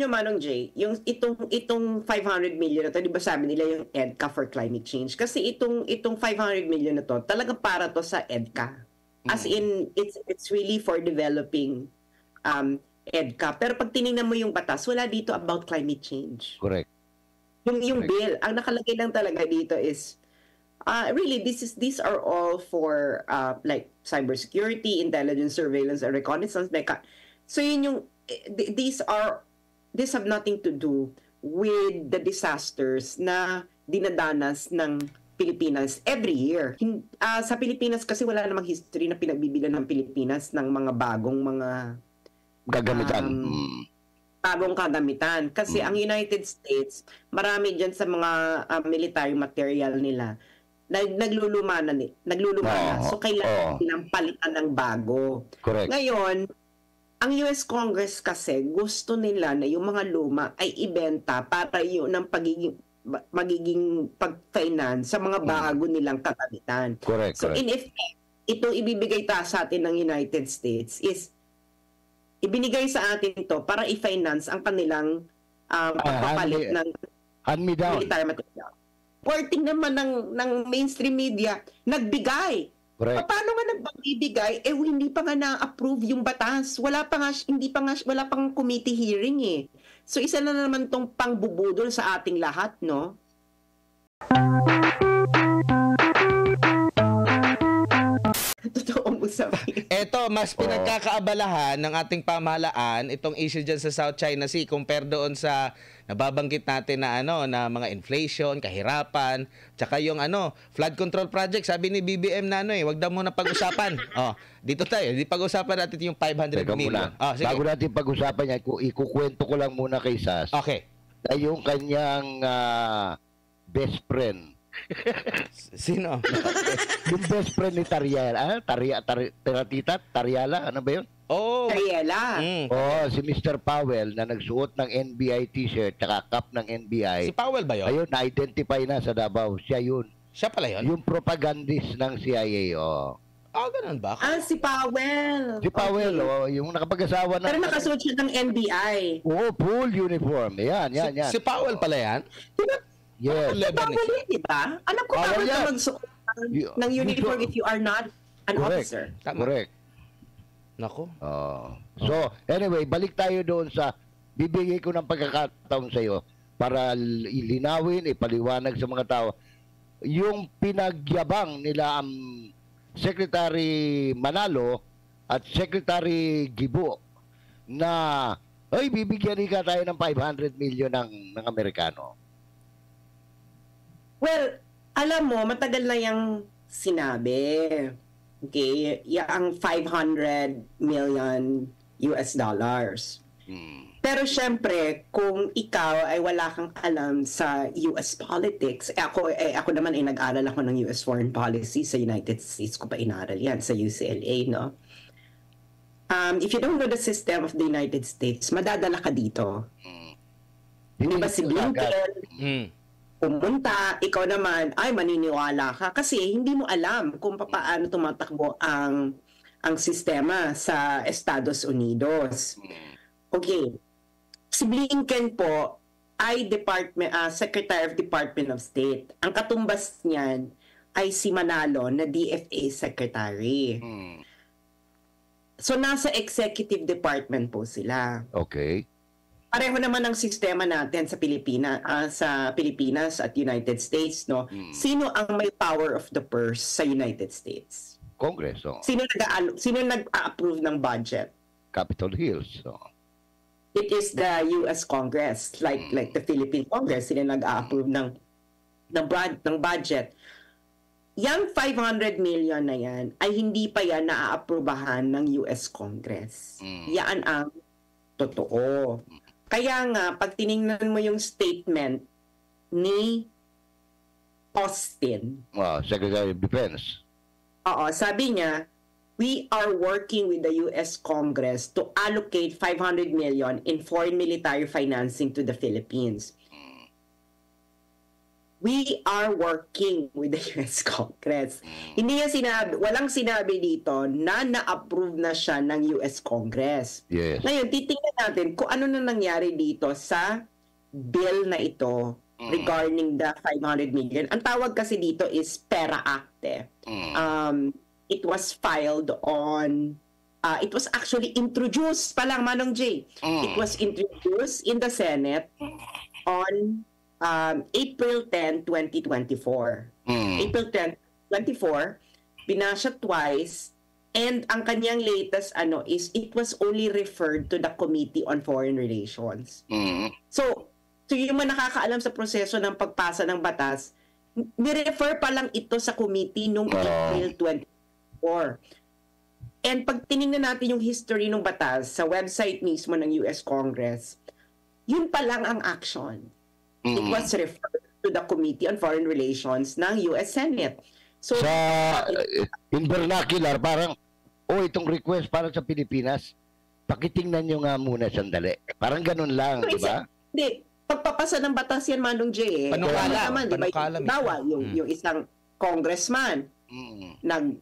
nyo, Manong Jay, yung itong 500 million na to, di ba sabi nila yung EDCA for climate change? Kasi itong 500 million na to, talagang para to sa EDCA. As in, it's really for developing EDCA. Pero pag tinignan mo yung batas, wala dito about climate change. Correct. Yung bill, ang nakalagay lang talaga dito is, really, these are all for like cybersecurity, intelligence, surveillance, and reconnaissance. So yun yung, these have nothing to do with the disasters na dinadanas ng Pilipinas every year. Sa Pilipinas kasi wala namang history na pinagbibilan ng Pilipinas ng mga bagong gagamitan. Bagong kagamitan. Kasi ang United States, marami dyan sa mga military material nila, nagluluma na. So kailangan nilang palitan ng bago. Correct. Ngayon, ang US Congress kasi gusto nila na yung mga luma ay ibenta para yun ang magiging pag-finance sa mga bago nilang kagamitan. Correct. So in effect, ito ibibigay sa atin ng United States is ibinigay sa atin ito para i-finance ang kanilang pagpapalit ng military material. Reporting naman ng mainstream media, nagbigay. Correct. Paano nga nagbibigay? Hindi pa nga na-approve yung batas. Wala pang committee hearing eh. So isa na naman tong pangbubudol sa ating lahat, no? Totoong usapin. Eto, mas pinagkakaabalahan ng ating pamahalaan itong issue dyan sa South China Sea compare doon sa nababanggit natin na na mga inflation, kahirapan, tsaka yung flood control project. Sabi ni BBM na wag daw muna pag-usapan. Dito tayo, di pag-usapan natin yung 500 million. Sige. Bago natin pag-usapan yan, ikukwento ko lang muna kay Sas. Okay. Na yung kanyang best friend. Sino? Yung best friend ni Tariela. Tariela, ano ba yun? Tariela. Si Mr. Powell na nagsuot ng NBI t-shirt tsaka cap ng NBI. Si Powell ba yun? Ayun, na-identify na sa Davao. Siya yun. Siya pala yun? Yung propagandist ng CIA, ganun ba? Si Powell. Si Powell, yung nakapag-asawa na. Pero nakasuot siya ng NBI. Full uniform. Yan. Si Powell pala yan? Yes. Powell yun, di ba? Alam ko Powell ka magsuot ng uniform if you are not an officer. Correct. Nako. So, anyway, balik tayo doon sa bibigay ko ng pagkakataon sa iyo para ilinawin, ipaliwanag sa mga tao yung pinagyabang nila ang Secretary Manalo at Secretary Gibo na bibigyan ka tayo ng 500 million ng Amerikano. Well, alam mo, matagal na yung sinabi. Okay? Yung 500 million US dollars. Pero syempre, kung ikaw ay wala kang alam sa US politics, ako naman ay nag-aral ako ng US foreign policy sa United States ko pa inaral yan sa UCLA, no? If you don't know the system of the United States, madadala ka dito. Hindi ba si Blinken? Pumunta, ikaw naman, maniniwala ka kasi hindi mo alam kung paano tumatakbo ang sistema sa Estados Unidos. Okay. Si Blinken po ay Secretary of Department of State. Ang katumbas niyan ay si Manalo na DFA Secretary. So nasa executive department po sila. Okay. Pareho naman ang sistema natin sa Pilipinas at United States, no? Sino ang may power of the purse sa United States? Congress. Sino nag-approve ng budget? Capitol Hill. It is the US Congress, like the Philippine Congress, sila nag-approve ng budget. Yang 500 million na yan ay hindi pa yan naaaprubahan ng US Congress. Yan ang totoo. Kaya nga, pag tinignan mo yung statement ni Austin, Secretary of Defense. Sabi niya, we are working with the US Congress to allocate 500 million in foreign military financing to the Philippines. we are working with the US Congress. Hindi niya sinabi, walang sinabi dito na na-approve na siya ng US Congress. Yes. Ngayon, titingnan natin kung ano na nangyari dito sa bill na ito regarding the 500 million. Ang tawag kasi dito is PERA Act. It was filed on it was actually introduced pa lang, Manong J. It was introduced in the Senate on April 10, 2024. April 10, 2024, pinasya twice, and ang kanyang latest is it was only referred to the Committee on Foreign Relations. So yung mga nakakaalam sa proseso ng pagpasa ng batas, ni-refer pa lang ito sa committee noong April 2024. And pag tinignan natin yung history ng batas sa website mismo ng US Congress, yun pa lang ang action. It was referred to the Committee on Foreign Relations ng US Senate. So, in vernacular, parang, itong request para sa Pilipinas, pakitingnan nyo nga muna sandali. Parang ganun lang, di ba? Hindi. Pagpapasa ng batas yan, Manong J. Panukala. Panukala. Yung isang congressman,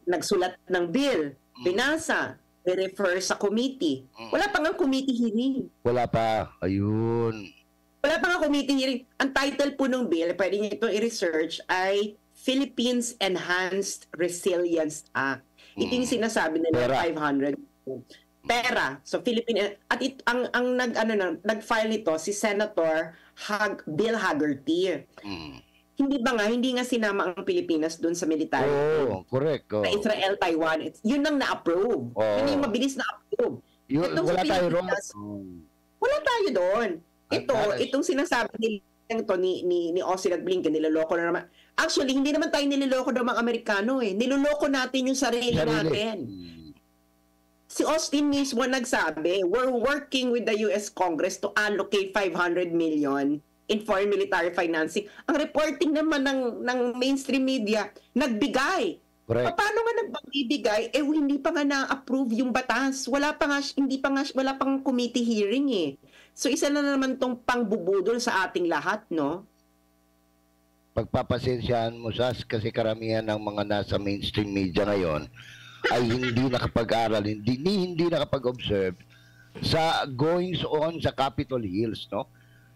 nagsulat ng bill, binasa, i-refer sa committee. Wala pa nga committee hearing. Wala pa. Ayun. Wala pa nga committee hearing. Ang title po ng bill, pwede niyo ito i-research, ay Philippines Enhanced Resilience Act. Ito yung sinasabi nila, 500. Pera. So, Philippine... At nag-file nito si Senator Bill Haggerty. Hindi nga sinama ang Pilipinas doon sa military. Correct. Sa Israel, Taiwan. Yun ang na-approve. Yun yung mabilis na-approve. Wala tayo ron. Wala tayo doon. Itong sinasabi nito ni Austin at Blinken, niloloko na naman. Actually, hindi naman tayo niloloko ng mga Amerikano eh. Niloloko natin yung sarili natin. Si Austin mismo nagsabi, we're working with the US Congress to allocate 500 million in foreign military financing. Ang reporting naman ng mainstream media, nagbigay. Correct. Paano nga nagbibigay? Hindi pa nga na-approve yung batas. Wala pang committee hearing eh. So isa na naman tong pangbubudol sa ating lahat, no? Pagpapasensyahan mo, Sas, kasi karamihan ng mga nasa mainstream media ngayon ay hindi nakapag-aral, hindi nakapag-observe sa goings on sa Capitol Hills, no?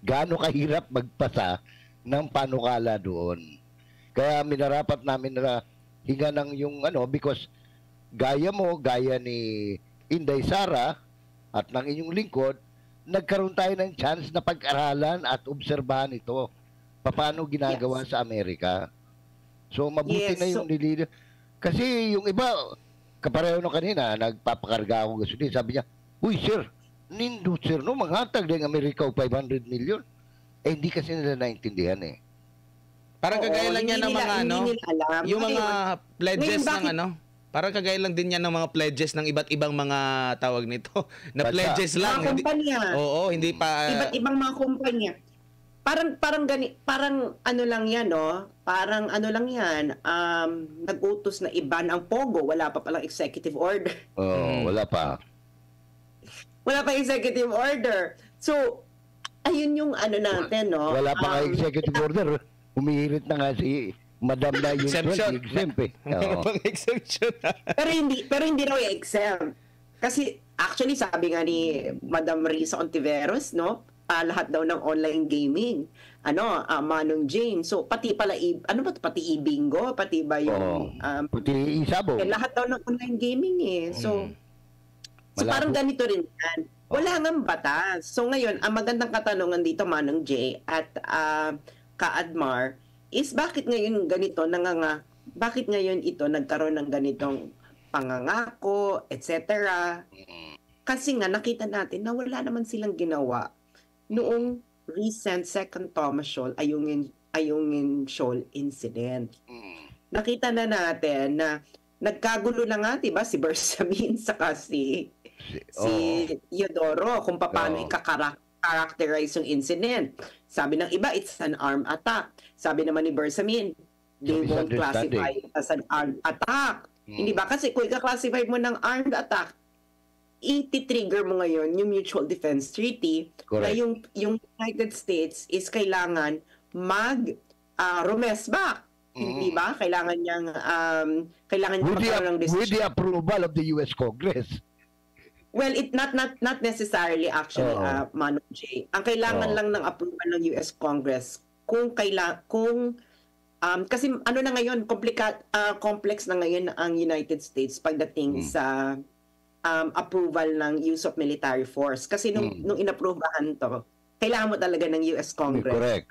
Gaano kahirap magpasa ng panukala doon. Kaya minarapat namin na hinga ng yung because gaya ni Inday Sara at ng inyong lingkod, nagkaroon tayo ng chance na pag-aralan at obserbahan ito. Paano ginagawa sa Amerika. So mabuti na yung nililid. Kasi yung iba, kapareho nung kanina, nagpapakarga ako gasolina. Sabi niya, uy sir, nindot sir, no, manghatag ng Amerika o 500 million. Hindi kasi nila naintindihan eh. Parang kagaya lang yan ng mga yung mga pledges ng parang kagaya lang din yan ng mga pledges ng iba't ibang mga tawag nito. Na pledges lang. Mga kumpanya. Hindi pa... Iba't ibang mga kumpanya. Parang ano lang yan, no? Parang ano lang yan, nag-utos na iban ang Pogo, wala pa palang executive order. Wala pa. Wala pa executive order. So, ayun yung natin, no? Wala pa nga executive order. Humihirit na nga si Madam na yung exempt eh. Exemption. pero hindi raw i-exempt. Kasi actually sabi nga ni Madam Risa Ontiveros, no? Lahat daw ng online gaming. Manong James. So pati pala pati i-bingo, pati ba yung pati isabong. Lahat daw ng online gaming eh. So parang ganito rin yan. Wala ngang batas. So ngayon, ang magandang katanungan dito, Manong J at Ka-Admar, is bakit ngayon ganito bakit ngayon ito nagkaroon ng ganitong pangangako, etc. Kasi nga nakita natin na wala naman silang ginawa noong recent Second Thomas Shoal Ayungin Shoal incident. Nakita na natin na nagkagulo na nga, diba, si Bersamin saka si Eudoro kung paano i-characterize yung incident. Sabi ng iba, it's an armed attack. Sabi naman ni Bersamin, they won't classify it as an armed attack. Hindi ba? Kasi kung i-classify mo ng armed attack, iti-trigger mo ngayon yung Mutual Defense Treaty. Correct. Na yung United States is kailangan rumesbak. Hindi ba? Kailangan niyang magkaroon ng with decision. the approval of the US Congress. Well, it not necessarily actually, Manong J. Ang kailangan lang ng approval ng US Congress kasi ano na ngayon, complex na ngayon ang United States pagdating sa approval ng use of military force. Kasi nung inapprovahan to, kailangan mo talaga ng US Congress Correct.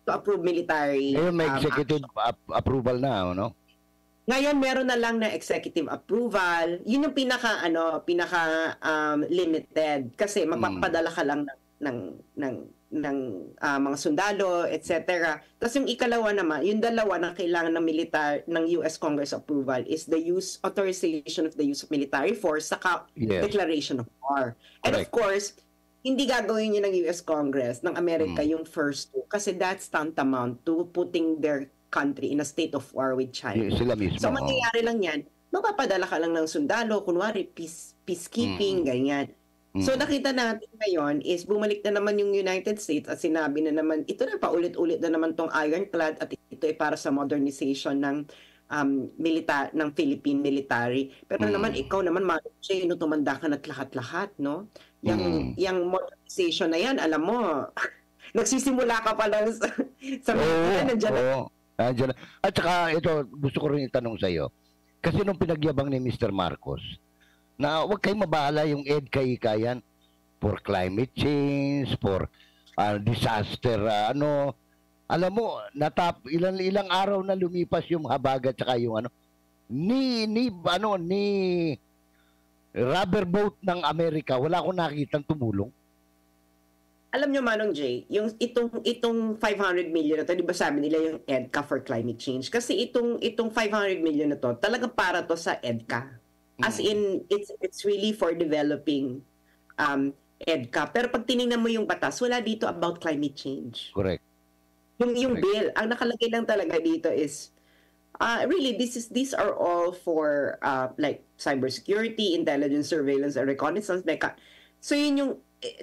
to approve military. Ngayon may executive approval na, no? Ngayon meron na lang na executive approval. Yun yung pinaka limited kasi magpapadala ka lang ng mga sundalo, etc. Tapos yung ikalawa naman, yung dalawa na kailangan ng US Congress approval is the authorization of the use of military force saka declaration of war. And of course, hindi gagawin yun ng US Congress ng Amerika yung first two kasi that's tantamount to putting their country in a state of war with China. Sila mismo. So mangyayari lang yan, magpapadala ka lang ng sundalo, kunwari peacekeeping, ganyan. So nakita natin ngayon is bumalik na naman yung United States at sinabi na naman, ito na paulit-ulit na naman tong ironclad at ito ay para sa modernization ng ng Philippine military. Pero naman ikaw naman, tumanda ka na't lahat-lahat, no? Yung modernization na yan, alam mo, nagsisimula ka pa lang sa nandiyan. At saka ito, gusto ko rin itanong sa iyo. Kasi nung pinagyabang ni Mr. Marcos, na huwag kayong mabahala yung EDCA yan for climate change, for disaster, alam mo, ilang araw na lumipas yung habagat saka yung ni rubber boat ng Amerika, wala akong nakitang tumulong. Alam nyo, Manong Jay, itong 500 million na to, di ba sabi nila yung EDCA for climate change? Kasi itong 500 million na to, talagang para to sa EDCA. As in, it's really for developing EDCA. Pero pag tinignan mo yung batas, wala dito about climate change. Correct. Yung bill, ang nakalagay lang talaga dito is, really, these are all for like cybersecurity, intelligence, surveillance, and reconnaissance. So yun yung,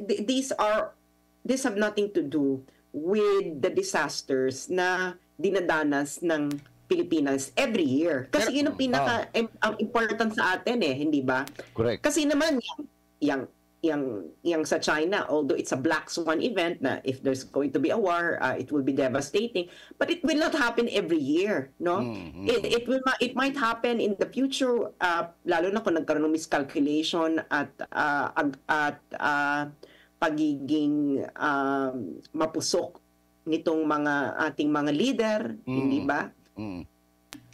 these have nothing to do with the disasters na dinadanas ng Pilipinas every year. Kasi yun ang ang important sa atin hindi ba? Correct. Kasi naman yung sa China, although it's a black swan event na if there's going to be a war, it will be devastating, but it will not happen every year, no? It might happen in the future, lalo na kung nagkaroon ng miscalculation at pagiging mapusok nitong ating mga leader, hindi ba?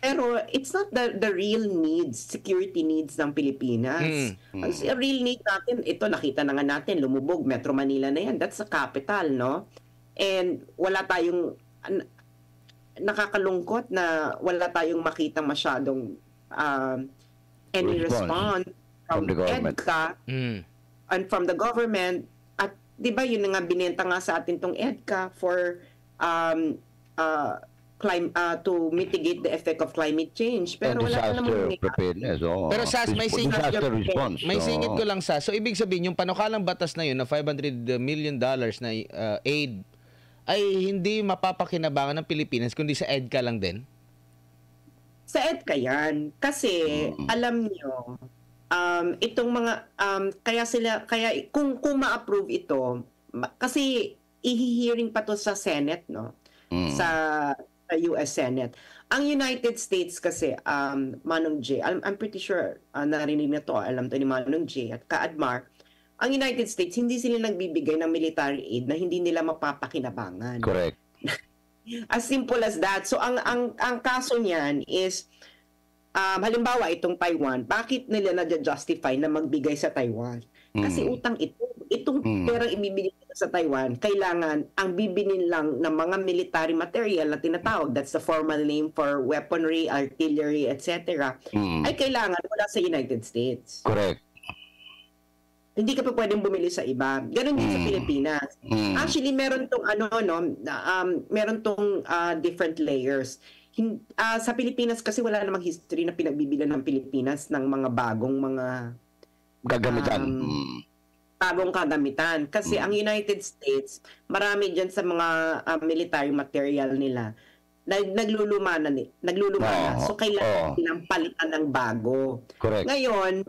Pero it's not the real needs, security needs ng Pilipinas. Ang real need natin, ito nakita na nga natin, lumubog, Metro Manila na yan. That's the capital, no? And wala tayong, nakakalungkot na wala tayong makita masyadong any response from the EDCA and from the government. At di ba yun nga, binenta nga sa atin tong EDCA for to mitigate the effect of climate change. Pero wala na naman preparedness. Pero SAS, may singit ko lang SAS. So ibig sabihin, yung panukalang batas na yun na $500 million na aid ay hindi mapapakinabangan ng Pilipinas kundi sa EDCA lang din? Sa EDCA yan. Kasi alam nyo, itong mga kaya kung ma-approve ito, kasi i-hearing pa to sa Senate, no? Sa US Senate. Ang United States kasi, Manong J, I'm pretty sure narinig na to, alam to ni Manong J at Ka-Admar, ang United States, hindi sila nagbibigay ng military aid na hindi nila mapapakinabangan. Correct. As simple as that. So, ang kaso niyan is, halimbawa, itong Taiwan, bakit nila na-justify na magbigay sa Taiwan? Kasi utang itong perang ibibigay sa Taiwan, kailangan ang bibinin lang ng mga military material na tinatawag, that's the formal name for weaponry, artillery, etc., ay kailangan wala sa United States. Correct. Hindi ka pa pwedeng bumili sa iba. Ganon din sa Pilipinas. Actually, meron tong meron tong different layers. Sa Pilipinas kasi wala namang history na pinagbibilan ng Pilipinas ng mga bagong mga gagamitan. bagong kagamitan. Kasi ang United States, marami dyan sa mga military material nila, nagluluma na. So, kailangan nilang palitan ng bago. Correct. Ngayon,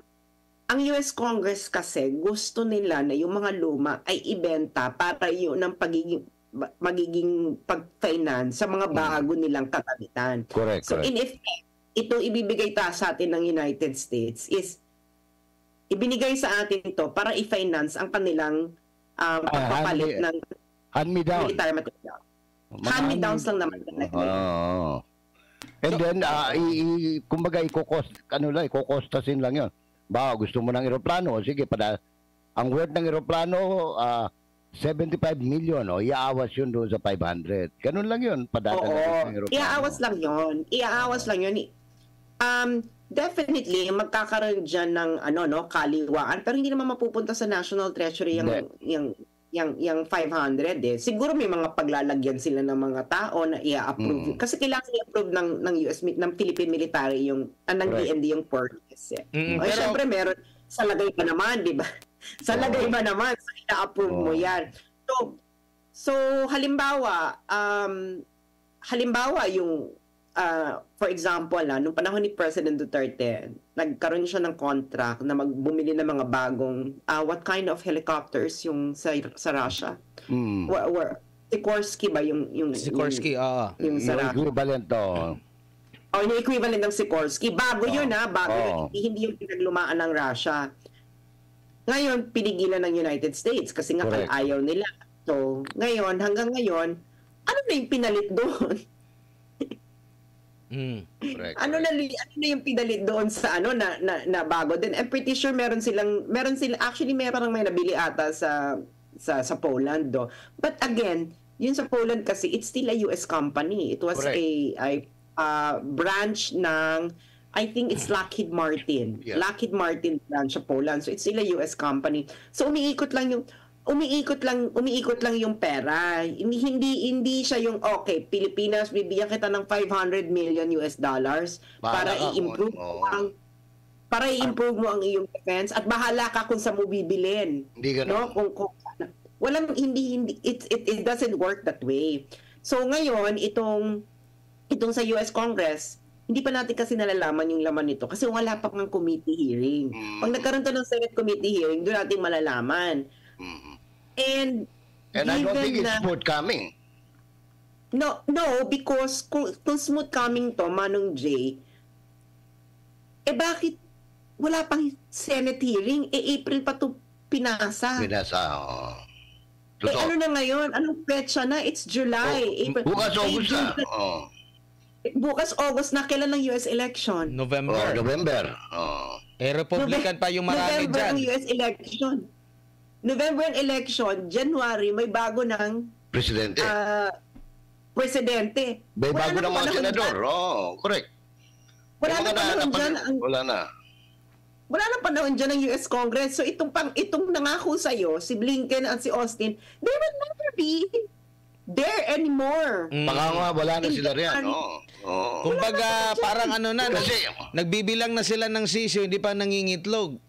ang US Congress kasi, gusto nila na yung mga luma ay ibenta para yun ang magiging pag-finance sa mga bago nilang kagamitan. Correct. So, in effect, ito ibibigay sa atin ng United States is ibinigay sa atin to para i-finance ang kanilang pagpapalit ng hand-me-down. military material. Hand-me-downs lang naman. And then, kumbaga, ikokostasin lang yun. Baka gusto mo ng eroplano, sige, ang worth ng eroplano, 75 million, iaawas yun doon sa 500. Ganun lang yun, padadala ng eroplano. Iaawas lang yun. Definitely, magkakaroon dyan ng kaliwaan, pero hindi naman mapupunta sa National Treasury yung 500 eh. Siguro may mga paglalagyan sila ng mga tao na i-approve. Kasi kailangan i-approve ng Philippine Military ng DND yung purchase eh. Pero syempre meron sa lagay pa naman, di ba? Sa lagay pa naman, so i-approve mo yan. So halimbawa yung for example, nung panahon ni President Duterte, nagkaroon siya ng contract na bumili ng mga bagong what kind of helicopters yung sa Russia? Sikorsky ba yung Sikorsky, yung sa Russia? Equivalent to. Yung equivalent ng Sikorsky. Bago yun bago yun. Hindi yung pinaglumaan ng Russia. Ngayon, pinigilan ng United States kasi nga ayaw nila. So, hanggang ngayon, ano na yung pinalit doon? Ano na yung pinalit doon sa na bago din? I'm pretty sure meron silang actually meron may nabili ata sa Poland do. But again, yun sa Poland kasi it's still a US company. It was a branch ng I think it's Lockheed Martin. Yeah. Lockheed Martin branch sa Poland. So it's still a US company. So umiikot lang yung pera. Hindi siya yung Pilipinas bibigyan kita ng 500 million US dollars para i-improve mo ang iyong defense at bahala ka kung saan mo bibilin. Hindi ganoon. It doesn't work that way. So ngayon itong sa US Congress, hindi pa natin kasi nalalaman yung laman nito kasi wala pa ng committee hearing. Pag nagkaroon ng Senate committee hearing, doon natin malalaman. And I don't think it's smooth coming. No, because kung smooth coming to, Manong J, bakit wala pang Senate hearing? April pa to pinasa. Ano na ngayon? Anong petsa na? It's July. April. Bukas August na. Bukas August na. Kailan ang US election? November. Republican pa yung marami November dyan. ang US election. November election, January, may bago ng presidente. May bago ng mga senador. Correct. Wala na panahon dyan ng US Congress. So itong nangako sa'yo, si Blinken at si Austin, they will never be there anymore. Baka nga wala na sila riyan. Kumbaga, parang kasi, nagbibilang na sila ng sisyo, hindi pa nangingitlog.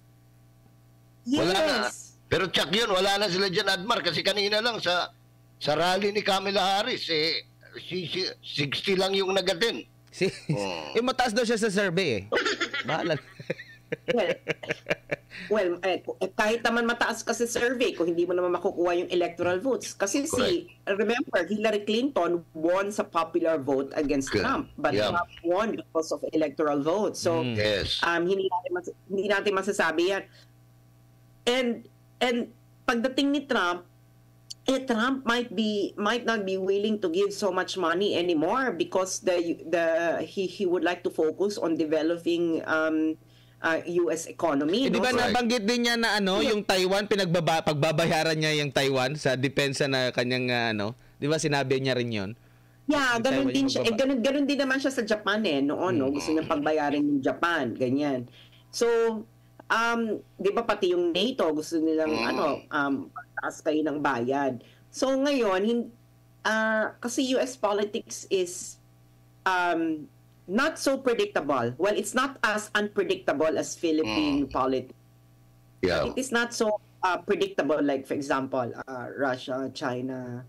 Yes. Wala na. Pero tsak yun, wala na sila dyan, Admar. Kasi kanina lang sa rally ni Kamala Harris, 60 lang yung nag-attend. Mataas daw siya sa survey Bahala. Well, kahit naman mataas kasi survey, kung hindi mo naman makukuha yung electoral votes. Kasi remember, Hillary Clinton won sa popular vote against Trump. But Trump won because of electoral votes. So, hindi natin masasabi yan. And pagdating ni Trump, Trump might not be willing to give so much money anymore because he would like to focus on developing US economy. Di ba nabanggit din niya na yung Taiwan pagbabayaran niya yung Taiwan sa depensa na kanyang di ba sinabi niya rin 'yon? Yeah, ganun din siya. Ganun din naman siya sa Japan noon, gusto niya pagbayaran yung Japan, ganyan. So, di ba pati yung NATO gusto nilang taas kayo ng bayad. So ngayon kasi US politics is not so predictable. Well, it's not as unpredictable as Philippine politics. Yeah. It is not so predictable, like for example, Russia, China,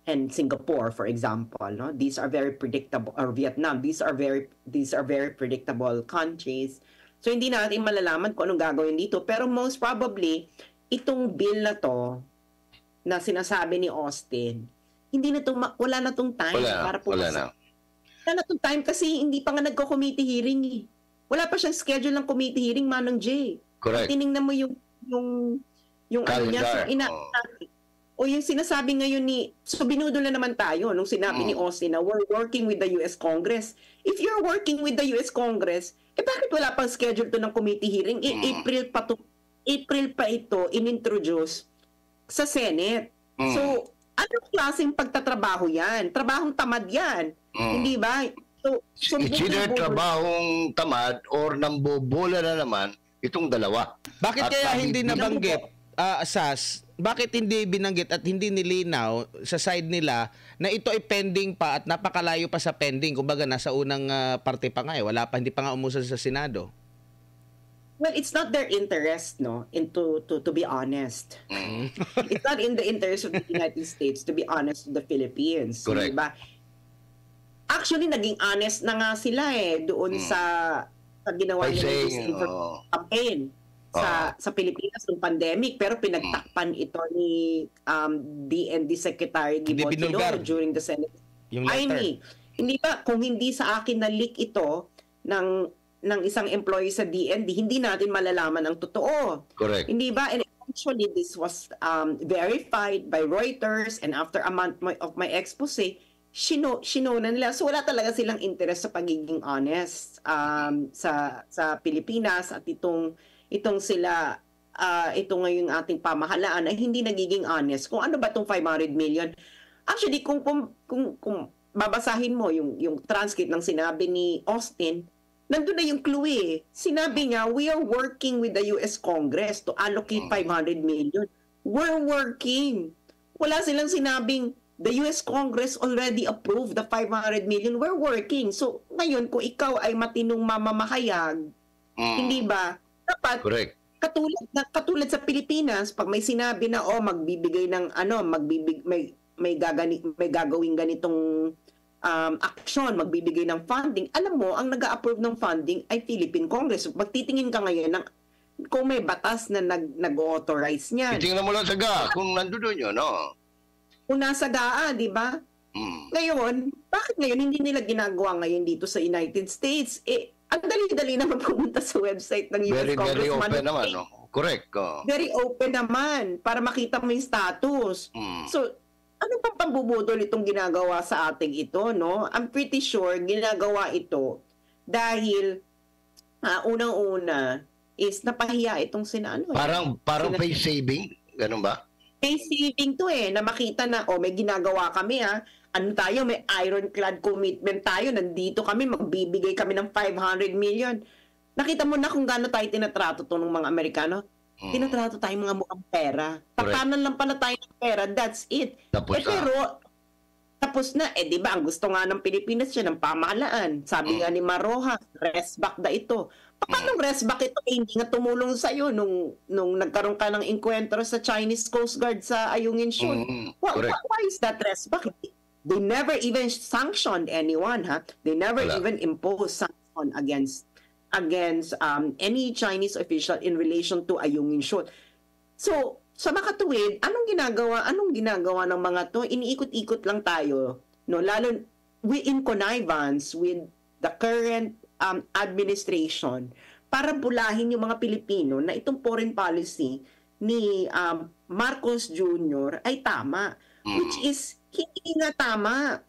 and Singapore, for example, no, these are very predictable, or Vietnam, these are very predictable countries. So hindi natin malalaman kung anong gagawin dito, pero most probably itong bill na to na sinasabi ni Austin, hindi na to wala na tong time para pumasok. Wala na tong time kasi hindi pa nga nagko-committee hearing eh. Wala pa siyang schedule ng committee hearing, Manong J. Correct. Tiningnan mo yung ano niya, so yung sinasabi ngayon so binudol na naman tayo nung sinabi ni Austin na we're working with the US Congress. If you're working with the US Congress, bakit wala pang schedule to ng committee hearing? April pa ito inintroduce sa Senate. So, anong klaseng pagtatrabaho yan? Trabahong tamad yan. Hindi ba? So it's either trabahong tamad or nambobola na naman itong dalawa. Bakit kaya hindi nabanggit, Sas, bakit hindi binanggit at hindi nilinaw sa side nila na ito ay pending pa at napakalayo pa sa pending? Kumbaga, nasa unang parte pa nga hindi pa nga umusad sa Senado. Well, it's not their interest, no, to be honest. It's not in the interest of the United States to be honest with the Philippines. Correct. Diba? Actually, naging honest na nga sila doon sa ginawa nila yung campaign sa Pilipinas ng pandemic, pero pinagtakpan ito ni DND Secretary Gibotillo during the Senate. Hindi ba, kung hindi sa akin na-leak ito ng isang employee sa DND, hindi natin malalaman ang totoo. Correct. Hindi ba? And actually, this was verified by Reuters, and after a month of my expose, shino na nila. So wala talaga silang interest sa pagiging honest sa Pilipinas, at itong sila ito ngayong ating pamahalaan ay hindi nagiging honest kung ano ba itong 500 million. Actually, kung babasahin mo yung transcript ng sinabi ni Austin, nandun na yung clue eh. Sinabi niya, we are working with the US Congress to allocate 500 million. We're working. Wala silang sinabing, the US Congress already approved the 500 million. We're working. So, ngayon, kung ikaw ay matinong mamamahayag, hindi ba? Dapat, correct. Katulad sa Pilipinas, pag may sinabi na, magbibigay ng, may gagawing ganitong aksyon, magbibigay ng funding, alam mo, ang nag-a-approve ng funding ay Philippine Congress. Pag titingin ka ngayon kung may batas na nag-authorize niyan. Titingnan mo lang sa kung nandoon yun, no? Kung nasa di ba? Ngayon, bakit ngayon hindi nila ginagawa ngayon dito sa United States? Ang dali-dali naman pumunta sa website ng US Congress. Very open naman, no? Correct. Very open naman para makita mo yung status. So, ano pang pambubudol itong ginagawa sa ating ito, no? I'm pretty sure ginagawa ito dahil unang-una is napahiya itong Parang pay saving, ganun ba? Pay saving to na makita na, may ginagawa kami may ironclad commitment tayo, nandito kami, magbibigay kami ng 500 million. Nakita mo na kung gaano tayo tinatrato to ng mga Amerikano? Tinatrato tayo mga mukhang pera. Pakanan lang pala tayo ng pera, that's it. Pero, tapos na, di ba, ang gusto nga ng Pilipinas siya, ng pamahalaan. Sabi nga ni Maroha, rest back na ito. Paano rest back ito? Hindi nga tumulong sa'yo nung nagkaroon ka ng enkwentro sa Chinese Coast Guard sa Ayungin Shoal. Why is that rest back? They never even sanctioned anyone, They never even imposed sanction against any Chinese official in relation to Ayungin Shoal. So, sa makatuwid, anong ginagawa ng mga to? Iniikot-ikot lang tayo, no? Lalo in connivance with the current administration para bulahin yung mga Pilipino na itong foreign policy ni Marcos Jr. ay tama, which is hindi nga tama.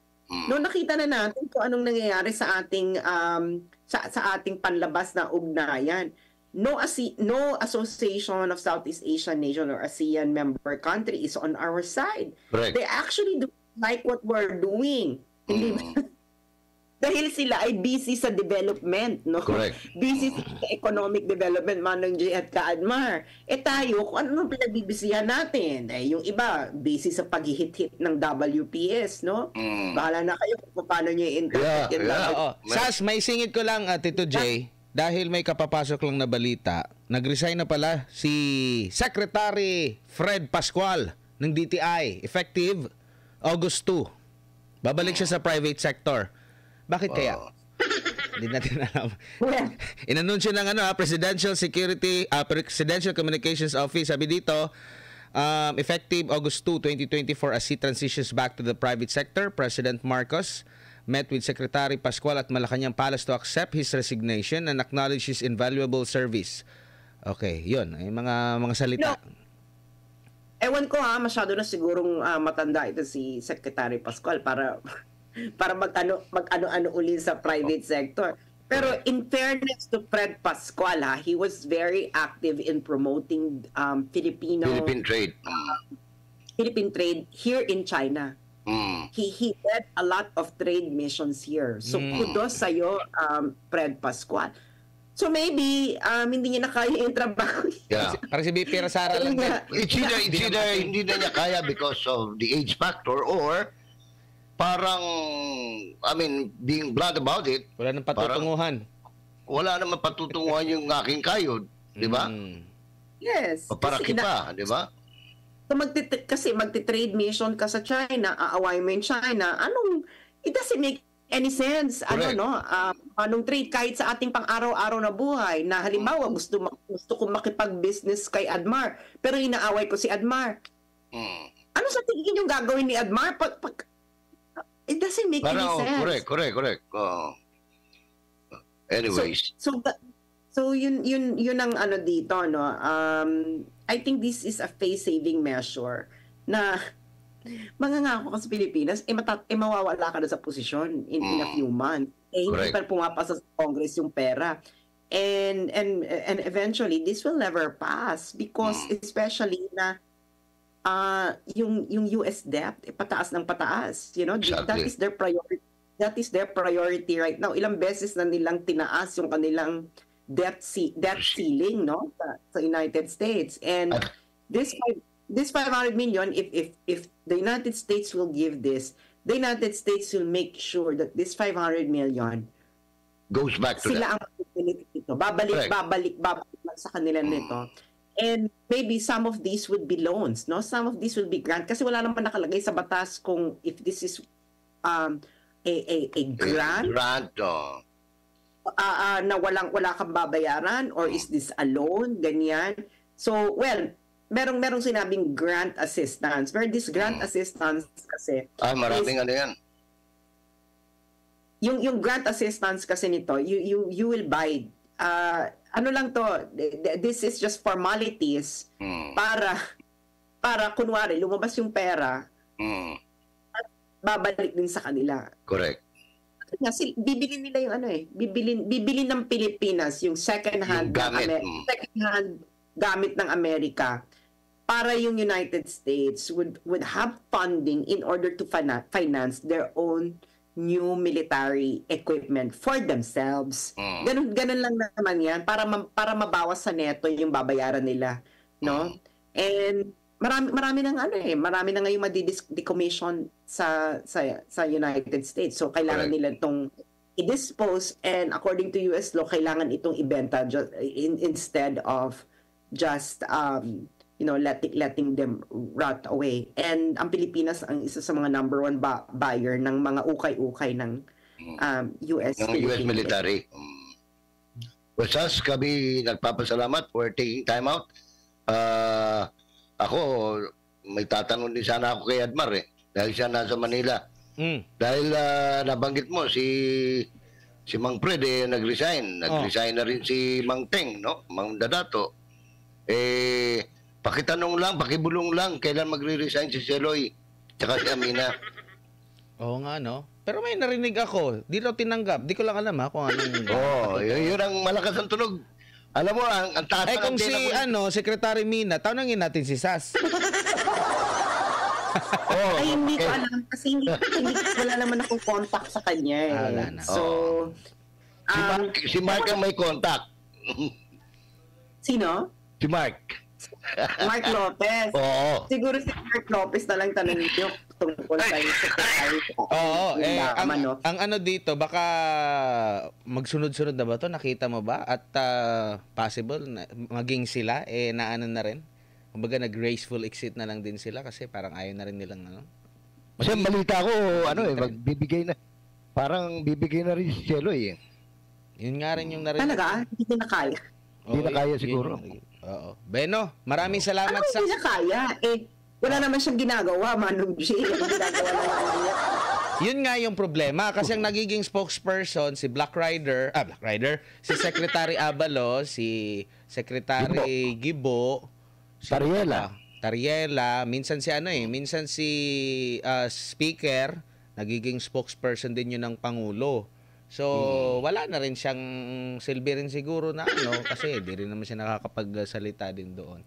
No, nakita na natin kung anong nangyayari sa ating sa ating panlabas na ugnayan. No Association of Southeast Asian Nation or ASEAN member country is on our side. Correct. They actually do like what we're doing. Hindi dahil sila ay busy sa development, no? Correct. Busy sa economic development, Manong J at Kaadmar. Tayo, kung ano pinagbibisihan natin? Yung iba, busy sa paghihit-hit ng WPS, no? Bahala na kayo kung paano nyo i-interpret yun. Sas, may singit ko lang, Tito J, dahil may kapapasok lang na balita. nag-resign na pala si Secretary Fred Pascual ng DTI, effective August 2. Babalik siya sa private sector. Bakit kaya? Hindi natin alam. Inanunsyo ng Presidential Communications Office, sabi dito, effective August 2, 2024 as he transitions back to the private sector, President Marcos met with Secretary Pascual at Malacanang Palace to accept his resignation and acknowledge his invaluable service. Okay, yun. Ay mga salita. No. Ewan ko masyado na sigurong matanda ito si Secretary Pascual para mag-ano uli sa private sector. Pero in fairness to Fred Pascual, he was very active in promoting Philippine trade here in China. He led a lot of trade missions here. So kudos sa'yo, Fred Pascual. So maybe hindi niya na kaya yung trabaho. Yeah. Parang si BP Rasara lang din. It's either hindi na niya kaya because of the age factor or parang, being blunt about it. Wala nang patutunguhan. Wala naman patutunguhan yung aking kayod. Di ba? Yes. Para kita, di ba? So kasi magti-trade mission ka sa China, aaway mo yung China, it doesn't make any sense. Correct. Anong trade kahit sa ating pang-araw-araw na buhay na halimbawa gusto ko makipag-business kay Admar, pero inaaway ko si Admar. Ano sa tingin yung gagawin ni Admar? It doesn't make any sense. Correct. Anyways. So yun ang dito, no. I think this is a face-saving measure na mangangako ka sa Pilipinas, mawawala ka na sa posisyon in a few months. Hindi pa pumapasa sa Congress yung pera. And eventually, this will never pass because especially na yung US debt, pataas ng pataas. You know, exactly. That is their priority right now. Ilang beses na nilang tinaas yung kanilang debt ceiling, no, sa United States. And this 500 million, if the United States will give this, the United States will make sure that this 500 million goes back to sila ang nito. Babalik lang sa kanila nito. And maybe some of these would be loans, no? Some of these will be grant kasi wala naman nakalagay sa batas kung if this is a grant. Na wala kang babayaran or is this a loan, ganyan. So, merong sinabing grant assistance. Where this grant assistance kasi maraming yan. Yung grant assistance kasi nito, you will buy lang to, this is just formalities para kunwari lumabas yung pera at babalik din sa kanila. Correct. Kasi bibili nila yung bibili ng Pilipinas yung second-hand gamit ng Amerika para yung United States would have funding in order to finance their own new military equipment for themselves. Ganun lang naman yan para mabawas sa neto yung babayaran nila, no? And marami nang marami na ngayong decommission sa United States. So kailangan nila itong i-dispose and according to US law kailangan itong ibenta instead of just letting them rot away. And ang Pilipinas ang isa sa mga number one buyer ng mga ukay-ukay ng US military. Usas, kami nagpapasalamat for taking time out. Ako, may tatanong din sana ako kay Admar dahil siya nasa Manila. Dahil nabanggit mo si Mang Fred nag-resign. Nag-resign na rin si Mang Teng, no? Mang Dadato. Pakitanong lang, pakibulong lang kailan magre-resign si Seloy tsaka si Amina. Oo nga, no? Pero may narinig ako. Di raw tinanggap. Di ko lang alam kung anong... yun ang malakas ang tunog. Alam mo, ang taas ng kung si Secretary Mina, tanungin natin si Sas. Hindi ko alam kasi wala naman akong contact sa kanya. Wala na. So, si Mark ang may contact. Sino? Si Mark. Mark Lopez. Oo. Siguro si Mark Lopez na lang tanongin niyo tungkol sa secretary. Oo, no? ang ano dito, baka magsunod-sunod na ba to? Nakita mo ba? At possible na maging sila, naano na rin? Kumbaga nag-graceful exit na lang din sila kasi parang ayaw na rin nilang ano. Kasi ang balita ko, magbibigay na, parang bibigay na rin si Cielo eh. Yun nga rin yung narinig. Talaga? Hindi na kaya. Hindi na kaya siguro. Oo. Beno, maraming salamat sa... Hindi na kaya? Wala naman siyang ginagawa, Manong G. Ginagawa na naman niya. Yun nga yung problema kasi ang nagiging spokesperson si Black Rider, si Secretary Abalo, si Secretary Gibo, si Tariela, minsan si speaker, nagiging spokesperson din yun ng Pangulo. So, wala na rin siyang silbi rin siguro na kasi di rin naman siya nakakapagsalita din doon.